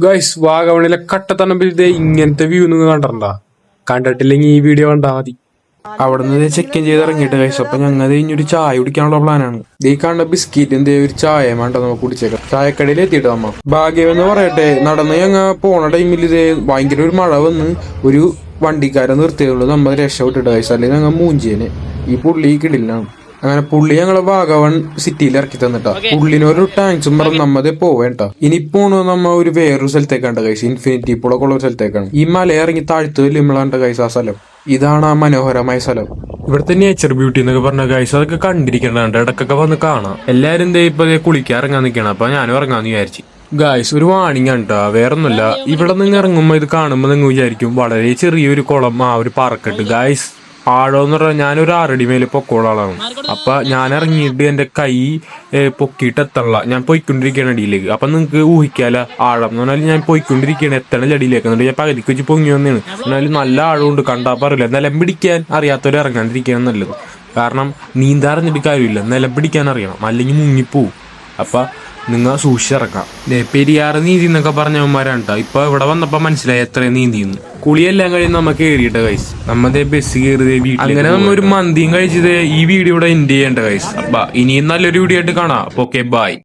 Guys വാഗമണിലെ കട്ടത്തണമ്പിൽ ഇങ്ങനത്തെ view നിങ്ങൾ കണ്ടിട്ടുണ്ടാ? കണ്ടിട്ടില്ലെങ്കിൽ ഈ വീഡിയോ കണ്ടാ മതി. അവിടെ നിന്ന് ചെക്ക് ഇൻ ചെയ്ത് ഇറങ്ങിയിട്ട് ഗൈസ്. അപ്പൊ ഞങ്ങൾ ഇനിയൊരു ചായ കുടിക്കാനുള്ള പ്ലാനാണ്. ഈ കാണുന്ന ബിസ്ക്കറ്റിന്റെ ഒരു ചായ വേണ്ട നമുക്ക് കുടിച്ചേക്കാം. ചായക്കടയിൽ എത്തിയിട്ട് അമ്മ ഭാഗ്യം എന്ന് പറയട്ടെ, നടന്ന് ഞങ്ങൾ പോണ ടൈമിൽ ഭയങ്കര ഒരു മഴ വന്ന് ഒരു വണ്ടിക്കാരെ നിർത്തിയുള്ളൂ. നമ്മൾ രക്ഷപ്പെട്ടിട്ട് ഗൈസ്, അല്ലെങ്കിൽ ഞങ്ങൾ മൂഞ്ചിയനെ. ഈ പുള്ളി കിടിലാണ്. അങ്ങനെ പുള്ളി ഞങ്ങളെ വാഗവൺ സിറ്റിയിൽ ഇറക്കി തന്നിട്ടാ. പുള്ളിനൊരു ടാങ്ക്സും പറഞ്ഞ് നമ്മതേ പോവേണ്ട. ഇനി പോണു നമ്മ ഒരു വേറൊരു സ്ഥലത്തേക്കാണ് ഗൈസ്. ഇൻഫിനിറ്റി പൂളൊക്കെ ഉള്ള ഒരു സ്ഥലത്തേക്കാണ്. ഈ മല ഇറങ്ങി താഴ്ത്തു ലിമ്മളാണ്ട് ഗൈസ് ആ സ്ഥലം. ഇതാണ് ആ മനോഹരമായ സ്ഥലം. ഇവിടുത്തെ നേച്ചർ ബ്യൂട്ടി എന്നൊക്കെ പറഞ്ഞ ഗൈസ് അതൊക്കെ കണ്ടിരിക്കണ്ടാണ്ട് ഇടക്കൊക്കെ വന്ന് കാണാം. എല്ലാരും ഇപ്പൊ കുളിക്കാൻ ഇറങ്ങാൻ നിൽക്കണം. അപ്പൊ ഞാനും ഇറങ്ങാന്ന് വിചാരിച്ചു. ഗായ്സ് ഒരു വാണിംഗ് ആണ് കേട്ടോ, വേറൊന്നുമില്ല. ഇവിടെ നിന്ന് ഇറങ്ങുമ്പോ ഇത് കാണുമ്പോ നിങ്ങൾ വിചാരിക്കും വളരെ ചെറിയൊരു കുളം, ആ ഒരു പാറക്കെട്ട്. ഗായ്സ് ആഴമെന്ന് പറഞ്ഞാൽ ഞാനൊരു 6 അടി മേലെ പൊക്കമുള്ള ആളാണ്. അപ്പൊ ഞാൻ ഇറങ്ങിയിട്ട് എന്റെ കൈ പൊക്കിയിട്ട് എത്തണല്ല, ഞാൻ പോയിക്കൊണ്ടിരിക്കുകയാണ് അടിയിലേക്ക്. അപ്പൊ നിങ്ങൾക്ക് ഊഹിക്കാല ആഴം എന്ന് പറഞ്ഞാൽ ഞാൻ പോയിക്കൊണ്ടിരിക്കുകയാണ് എത്തണ അടിയിലേക്ക്. എന്നിട്ട് ഞാൻ പകുതിക്ക് വെച്ച് പൊങ്ങി വന്നതാണ്. എന്നാലും നല്ല ആഴമുണ്ട്, കണ്ടാ പറയില്ല. നിലം പിടിക്കാൻ അറിയാത്തവരെ ഇറങ്ങാണ്ടിരിക്കുകയാണ് നല്ലത്. കാരണം നീന്താറിഞ്ഞിട്ട് കാര്യമില്ല, നിലം പിടിക്കാൻ അറിയണം, അല്ലെങ്കിൽ മുങ്ങിപ്പോവും. അപ്പൊ നിങ്ങൾ സൂക്ഷിച്ചിറക്കാം. പെരിയാറ് നീന്തി എന്നൊക്കെ പറഞ്ഞവന്മാരാണ് കേട്ടോ. ഇപ്പൊ ഇവിടെ വന്നപ്പോ മനസ്സിലായി എത്രയും നീന്തിന്ന്. കുളിയെല്ലാം കഴിഞ്ഞ് നമുക്ക് കയറിയിട്ട് ഗൈസ് നമ്മതേ ബസ് കയറിയതേ വീട്ടിൽ. അങ്ങനെ നമ്മ ഒരു മന്തിയും കഴിച്ചത് ഈ വീഡിയോ ഇവിടെ എൻഡ് ചെയ്യേണ്ട ഗൈസ്. അപ്പൊ ഇനിയും നല്ലൊരു വീഡിയോ ആയിട്ട് കാണാം. Okay bye.